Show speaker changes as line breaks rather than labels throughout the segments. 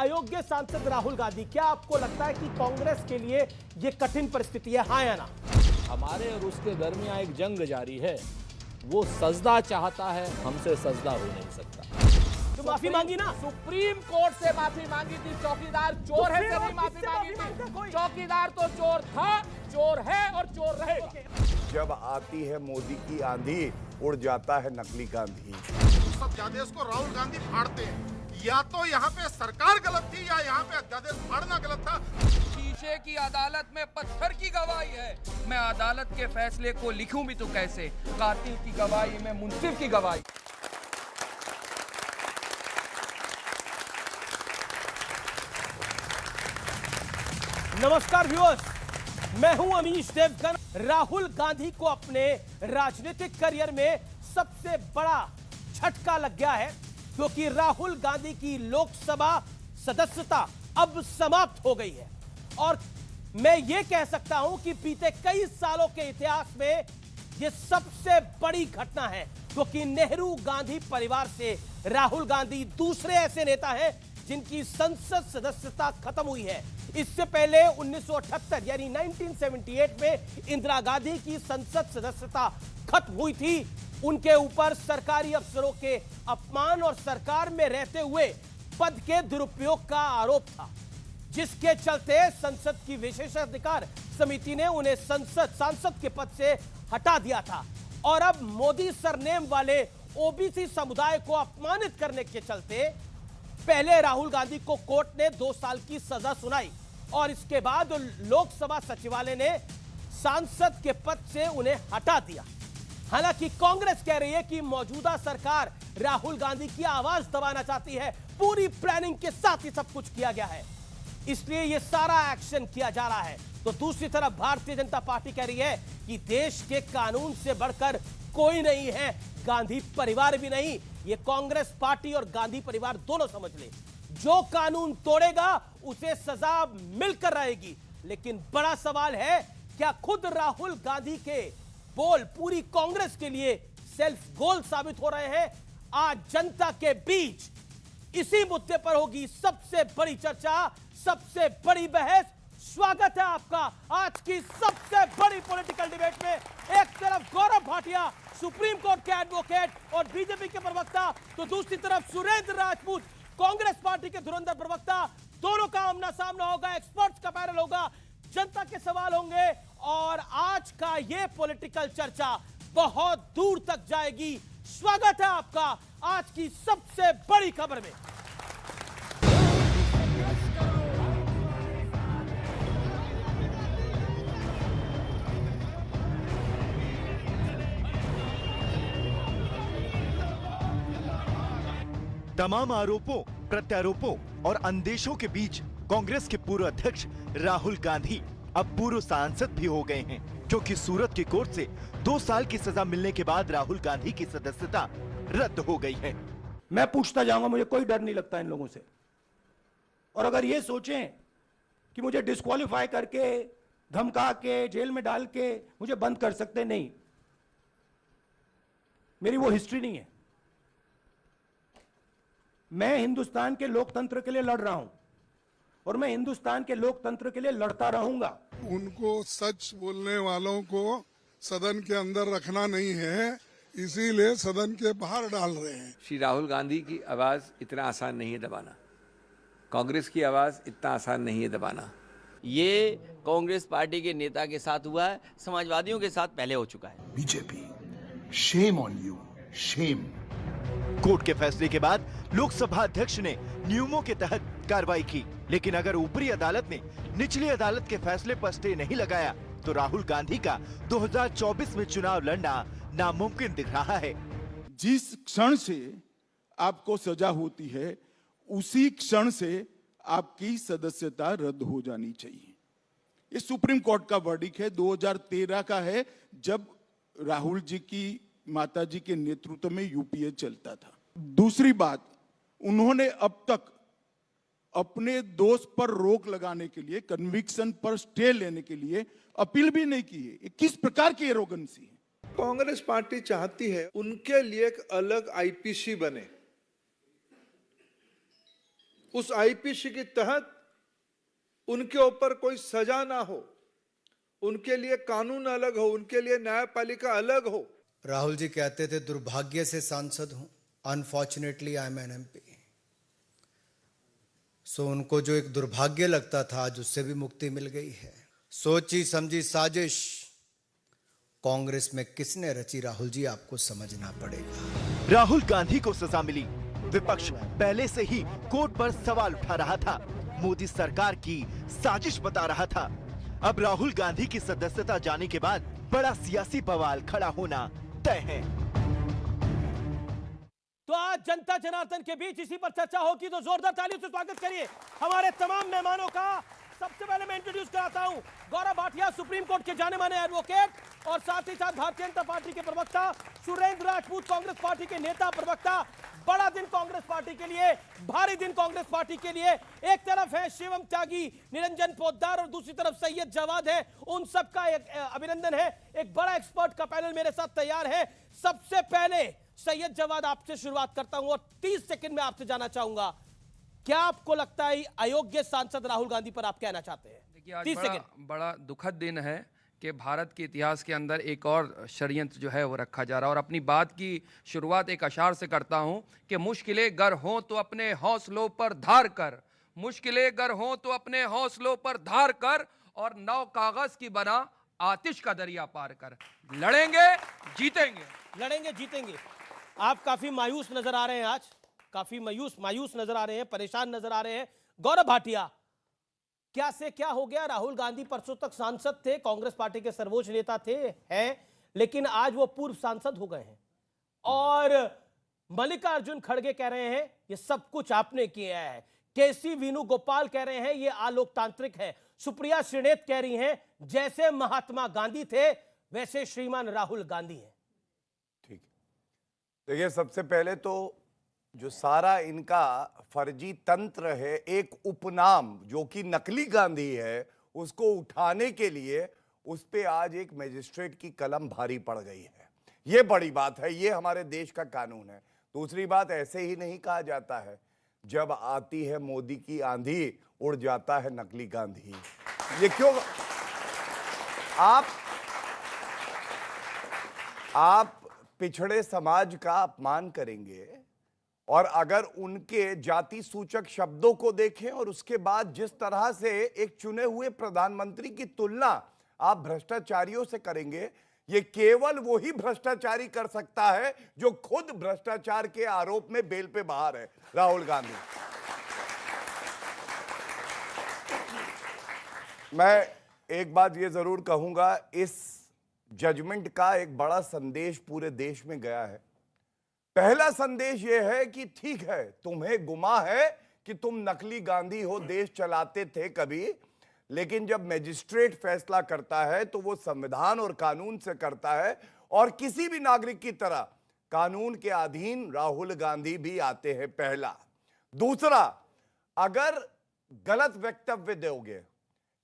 अयोग्य सांसद राहुल गांधी, क्या आपको लगता है कि कांग्रेस के लिए यह कठिन परिस्थिति है, हाँ या ना?
हमारे और उसके दरमियान एक जंग जारी है। वो सजदा चाहता है, हमसे सजदा हो नहीं सकता।
तो माफी मांगी ना,
सुप्रीम कोर्ट से माफी मांगी थी। चौकीदार चोर है से नहीं माफी मांगी थी। चौकीदार तो चोर था, चोर है और चोर रहेगा।
जब आती है मोदी की आंधी, उड़ जाता है नकली गांधी।
सब अध्यादेश को राहुल गांधी फाड़ते हैं। या तो यहाँ पे सरकार गलत थी या यहाँ पे अध्यादेश फाड़ना गलत था।
शीशे की अदालत में पत्थर की गवाही है। मैं अदालत के फैसले को लिखूं भी तो कैसे, कातिल की गवाही में मुंसिफ की गवाही।
नमस्कार व्यूअर्स, मैं हूं अमीश देवगन। राहुल गांधी को अपने राजनीतिक करियर में सबसे बड़ा झटका लग गया है, क्योंकि राहुल गांधी की लोकसभा सदस्यता अब समाप्त हो गई है। और मैं यह कह सकता हूं कि बीते कई सालों के इतिहास में यह सबसे बड़ी घटना है, क्योंकि नेहरू गांधी परिवार से राहुल गांधी दूसरे ऐसे नेता हैं जिनकी संसद सदस्यता खत्म हुई है। इससे पहले 1978 यानी 1978 में इंदिरा गांधी की संसद सदस्यता खत्म हुई थी। उनके ऊपर सरकारी अफसरों के अपमान और सरकार में रहते हुए पद के दुरुपयोग का आरोप था, जिसके चलते संसद की विशेषाधिकार समिति ने उन्हें सांसद के पद से हटा दिया था। और अब मोदी सरनेम वाले ओबीसी समुदाय को अपमानित करने के चलते पहले राहुल गांधी को कोर्ट ने 2 साल की सजा सुनाई और इसके बाद लोकसभा सचिवालय ने सांसद के पद से उन्हें हटा दिया। हालांकि कांग्रेस कह रही है कि मौजूदा सरकार राहुल गांधी की आवाज दबाना चाहती है। पूरी प्लानिंग के साथ ही सब कुछ किया गया है, इसलिए यह सारा एक्शन किया जा रहा है। तो दूसरी तरफ भारतीय जनता पार्टी कह रही है कि देश के कानून से बढ़कर कोई नहीं है, गांधी परिवार भी नहीं। ये कांग्रेस पार्टी और गांधी परिवार दोनों समझ ले, जो कानून तोड़ेगा उसे सजा मिलकर रहेगी। लेकिन बड़ा सवाल है, क्या खुद राहुल गांधी के बोल पूरी कांग्रेस के लिए सेल्फ गोल साबित हो रहे हैं? आज जनता के बीच इसी मुद्दे पर होगी सबसे बड़ी चर्चा, सबसे बड़ी बहस। स्वागत है आपका आज की सबसे बड़ी पॉलिटिकल डिबेट में। एक तरफ गौरव भाटिया, सुप्रीम कोर्ट के एडवोकेट और बीजेपी के प्रवक्ता, तो दूसरी तरफ सुरेंद्र राजपूत, कांग्रेस पार्टी के धुरंधर प्रवक्ता। दोनों का आमना सामना होगा, एक्सपर्ट्स का पैनल होगा, जनता के सवाल होंगे और आज का यह पॉलिटिकल चर्चा बहुत दूर तक जाएगी। स्वागत है आपका आज की सबसे बड़ी खबर में।
तमाम आरोपों, प्रत्यारोपों और अंदेशों के बीच कांग्रेस के पूर्व अध्यक्ष राहुल गांधी अब पूर्व सांसद भी हो गए हैं, क्योंकि सूरत की कोर्ट से 2 साल की सजा मिलने के बाद राहुल गांधी की सदस्यता रद्द हो गई है।
मैं पूछता जाऊंगा, मुझे कोई डर नहीं लगता इन लोगों से। और अगर ये सोचें कि मुझे डिस्क्वालीफाई करके, धमका के, जेल में डाल के मुझे बंद कर सकते, नहीं, मेरी वो हिस्ट्री नहीं है। मैं हिंदुस्तान के लोकतंत्र के लिए लड़ रहा हूं और मैं हिंदुस्तान के लोकतंत्र के लिए लड़ता रहूंगा।
उनको सच बोलने वालों को सदन के अंदर रखना नहीं है, इसीलिए सदन के बाहर डाल रहे हैं।
श्री राहुल गांधी की आवाज इतना आसान नहीं है दबाना, कांग्रेस की आवाज इतना आसान नहीं है दबाना।
ये कांग्रेस पार्टी के नेता के साथ हुआ है, समाजवादियों के साथ पहले हो चुका है।
BJP, shame on you, shame.
Court के फैसले के बाद लोकसभा अध्यक्ष ने नियमों के तहत कार्रवाई की, लेकिन अगर ऊपरी अदालत ने निचली अदालत के फैसले पर स्टे नहीं लगाया तो राहुल गांधी का 2024 में चुनाव लड़ना नामुमकिन दिख रहा है।
जिस क्षण से आपको सजा होती है, उसी क्षण से आपकी सदस्यता रद्द हो जानी चाहिए। ये सुप्रीम कोर्ट का वर्डिक्ट है, 2013 का है, जब राहुल जी की माताजी के नेतृत्व में यूपीए चलता था। दूसरी बात, उन्होंने अब तक अपने दोस्त पर रोक लगाने के लिए, कन्विक्शन पर स्टे लेने के लिए अपील भी नहीं की है। ये किस प्रकार की एरोगेंसी है?
कांग्रेस पार्टी चाहती है उनके लिए एक अलग आईपीसी बने, उस आईपीसी के तहत उनके ऊपर कोई सजा ना हो, उनके लिए कानून अलग हो, उनके लिए न्यायपालिका अलग हो।
राहुल जी कहते थे दुर्भाग्य से सांसद हूं, unfortunately I am an MP. So उनको जो एक दुर्भाग्य लगता था आज उससे भी मुक्ति मिल गई है। सोची समझी साजिश कांग्रेस में किसने रची, राहुल जी आपको समझना पड़ेगा।
राहुल गांधी को सजा मिली। विपक्ष पहले से ही कोर्ट पर सवाल उठा रहा था, मोदी सरकार की साजिश बता रहा था। अब राहुल गांधी की सदस्यता जाने के बाद बड़ा सियासी बवाल खड़ा होना तय है।
तो आज जनता जनार्दन के बीच इसी पर चर्चा होगी, तो जोरदार तालियों से स्वागत करिए हमारे तमाम मेहमानों का। सबसे पहले मैं इंट्रोड्यूस कराता हूं गौरव भाटिया, सुप्रीम कोर्ट के जाने माने एडवोकेट, और साथ ही साथ भारतीय जनता पार्टी के प्रवक्ता सुरेंद्र राजपूत, कांग्रेस पार्टी के नेता प्रवक्ता। बड़ा दिन कांग्रेस पार्टी के लिए, भारी दिन कांग्रेस पार्टी के लिए। एक तरफ है शिवम त्यागी, निरंजन पोद्दार, और दूसरी तरफ सैयद जवाद है। उन सबका एक अभिनंदन है। एक बड़ा एक्सपर्ट का पैनल मेरे साथ तैयार है। सबसे पहले सैयद जवाद आपसे शुरुआत करता हूं और 30 सेकंड में आपसे जाना चाहूंगा, क्या आपको लगता है अयोग्य सांसद राहुल गांधी पर आप कहना चाहते हैं?
देखिए, आज बड़ा दुखद दिन है कि भारत के इतिहास के अंदर एक और षड्यंत्र जो है वो रखा जा रहा है। और अपनी बात की शुरुआत एक अशार से करता हूं कि मुश्किलें गर हों तो अपने हौसलों पर धार कर, मुश्किलें गर हों तो अपने हौसलों पर धार कर, और नौ कागज की बना आतिश का दरिया पार कर। लड़ेंगे जीतेंगे,
लड़ेंगे जीतेंगे। आप काफी मायूस नजर आ रहे हैं, आज काफी मायूस नजर आ रहे हैं, परेशान नजर आ रहे हैं। गौरव भाटिया, क्या से क्या हो गया? राहुल गांधी परसों तक सांसद थे, कांग्रेस पार्टी के सर्वोच्च नेता थे, हैं, लेकिन आज वो पूर्व सांसद हो गए हैं। और मल्लिकार्जुन खड़गे कह रहे हैं ये सब कुछ आपने किया है। केसी वेणुगोपाल कह रहे हैं ये अलोकतांत्रिक है। सुप्रिया श्रीनेत कह रही हैं जैसे महात्मा गांधी थे वैसे श्रीमान राहुल गांधी हैं।
ठीक, देखिए, सबसे पहले तो जो सारा इनका फर्जी तंत्र है, एक उपनाम जो कि नकली गांधी है, उसको उठाने के लिए उस पे आज एक मजिस्ट्रेट की कलम भारी पड़ गई है। ये बड़ी बात है, ये हमारे देश का कानून है। दूसरी बात, ऐसे ही नहीं कहा जाता है, जब आती है मोदी की आंधी उड़ जाता है नकली गांधी। ये क्यों? आप पिछड़े समाज का अपमान करेंगे, और अगर उनके जाति सूचक शब्दों को देखें और उसके बाद जिस तरह से एक चुने हुए प्रधानमंत्री की तुलना आप भ्रष्टाचारियों से करेंगे, ये केवल वही भ्रष्टाचारी कर सकता है जो खुद भ्रष्टाचार के आरोप में बेल पे बाहर है, राहुल गांधी। मैं एक बात ये जरूर कहूंगा, इस जजमेंट का एक बड़ा संदेश पूरे देश में गया है। पहला संदेश यह है कि ठीक है, तुम्हें गुमा है कि तुम नकली गांधी हो, देश चलाते थे कभी, लेकिन जब मजिस्ट्रेट फैसला करता है तो वो संविधान और कानून से करता है, और किसी भी नागरिक की तरह कानून के अधीन राहुल गांधी भी आते हैं, पहला। दूसरा, अगर गलत वक्तव्य दोगे,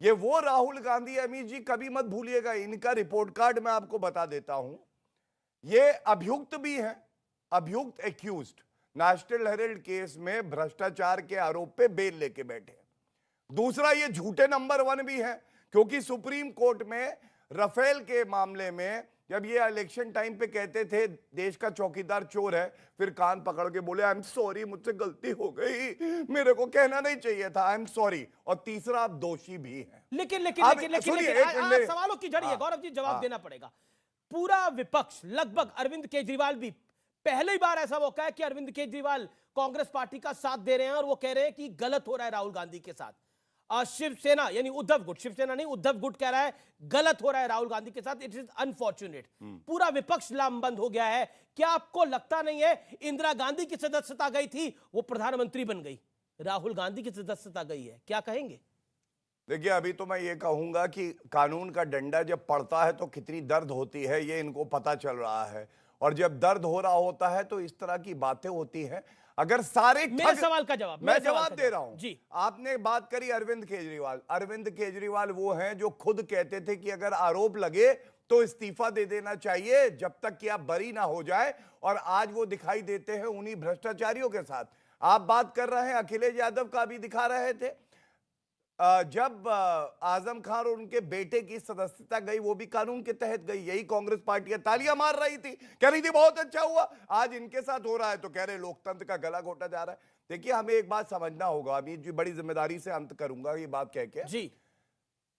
ये वो राहुल गांधी, अमीर जी कभी मत भूलिएगा, इनका रिपोर्ट कार्ड मैं आपको बता देता हूं, ये अभियुक्त भी हैं, अभियुक्त एक्यूज्ड, नेशनल हेराल्ड केस में भ्रष्टाचार के आरोप पे बेल लेके बैठे। दूसरा, ये झूठे नंबर 1 भी हैं, क्योंकि सुप्रीम कोर्ट में राफेल के मामले में जब ये इलेक्शन टाइम पे कहते थे देश का चौकीदार चोर है, फिर कान पकड़ के बोले आई एम सॉरी, मुझसे गलती हो गई, मेरे को कहना नहीं चाहिए था, आई एम सॉरी। और तीसरा, आप दोषी भी हैं।
लेकिन सवालों की जड़ी है गौरव जी, जवाब देना पड़ेगा। पूरा विपक्ष, लगभग अरविंद केजरीवाल भी, पहली बार ऐसा मौका है कि अरविंद केजरीवाल कांग्रेस पार्टी का साथ दे रहे हैं और वो कह रहे हैं कि गलत हो रहा है राहुल गांधी के साथ। शिवसेना यानी उद्धव गुट, शिवसेना नहीं उद्धव गुट कह रहा है गलत हो रहा है राहुल गांधी के साथ, इट इज अनफॉर्चुनेट। पूरा विपक्ष लामबंद हो गया है। क्या आपको लगता नहीं है इंदिरा गांधी की सदस्यता गई थी, वो प्रधानमंत्री बन गई, राहुल गांधी की सदस्यता गई है, क्या कहेंगे?
देखिए, अभी तो मैं ये कहूंगा कि कानून का डंडा जब पड़ता है तो कितनी दर्द होती है ये इनको पता चल रहा है, और जब दर्द हो रहा होता है तो इस तरह की बातें होती हैं। अगर सारे
मेरे सवाल का जवाब
मैं जवाब दे रहा हूं
जी।
आपने बात करी अरविंद केजरीवाल। अरविंद केजरीवाल वो हैं जो खुद कहते थे कि अगर आरोप लगे तो इस्तीफा दे देना चाहिए जब तक कि आप बरी ना हो जाए, और आज वो दिखाई देते हैं उन्हीं भ्रष्टाचारियों के साथ। आप बात कर रहे हैं अखिलेश यादव का, भी दिखा रहे थे जब आजम खान और उनके बेटे की सदस्यता गई, वो भी कानून के तहत गई। यही कांग्रेस पार्टियां तालियां मार रही थी, कह रही थी बहुत अच्छा हुआ। आज इनके साथ हो रहा है तो कह रहे लोकतंत्र का गला घोटा जा रहा है। देखिए, हमें एक बात समझना होगा, अमित जी, बड़ी जिम्मेदारी से अंत करूंगा ये बात कह के
जी।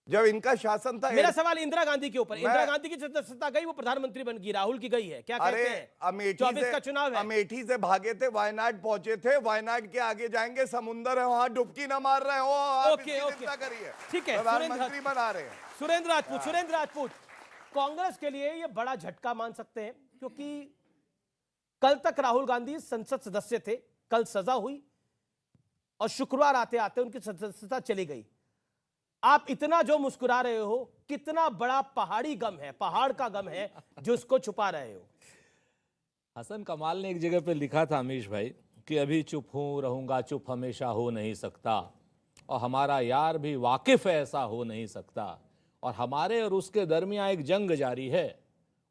जब इनका शासन था,
मेरा सवाल इंदिरा गांधी के ऊपर, इंदिरा गांधी की सदस्यता गई, वो प्रधानमंत्री बन गई, राहुल की गई है, क्या कहते हैं?
अमेठी
का चुनाव है,
अमेठी से भागे थे, वायनाड पहुंचे थे, वायनाड के आगे जाएंगे, समुंदर है, वहां डुबकी ना मार रहे हो आप, इसकी चिंता करिए।
ठीक है,
प्रधानमंत्री बना रहे हैं।
सुरेंद्र राजपूत, कांग्रेस के लिए ये बड़ा झटका मान सकते हैं, क्योंकि कल तक राहुल गांधी संसद सदस्य थे, कल सजा हुई और शुक्रवार आते आते उनकी सदस्यता चली गई। आप इतना जो मुस्कुरा रहे हो, कितना बड़ा पहाड़ी गम है, पहाड़ का गम है जो उसको छुपा रहे हो?
हसन कमाल ने एक जगह पे लिखा था अमीश भाई कि अभी चुप हूं, रहूंगा चुप, हमेशा हो नहीं सकता, और हमारा यार भी वाकिफ है ऐसा हो नहीं सकता, और हमारे और उसके दरमियान एक जंग जारी है।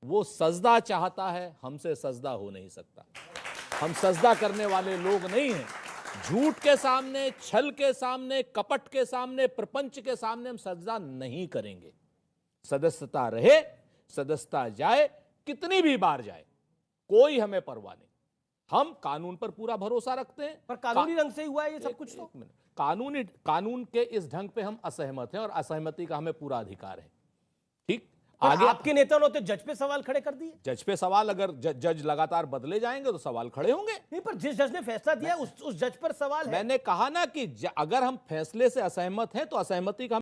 वो सजदा चाहता है, हमसे सजदा हो नहीं सकता। हम सजदा करने वाले लोग नहीं हैं। झूठ के सामने, छल के सामने, कपट के सामने, प्रपंच के सामने हम सजदा नहीं करेंगे। सदस्यता रहे, सदस्यता जाए, कितनी भी बार जाए, कोई हमें परवाह नहीं। हम कानून पर पूरा भरोसा रखते हैं।
पर कानूनी ढंग से हुआ है ये सब कुछ तो?
कानून के इस ढंग पे हम असहमत हैं और असहमति का हमें पूरा अधिकार है। ठीक,
आगे आपके नेताओं ने तो जज पे सवाल खड़े कर दिए।
जज पे सवाल, अगर जज लगातार बदले जाएंगे तो सवाल खड़े होंगे।
नहीं, पर जिस जज ने फैसला दिया उस जज पर सवाल है।
मैंने कहा ना कि अगर हम फैसले से असहमत हैं तो असहमति का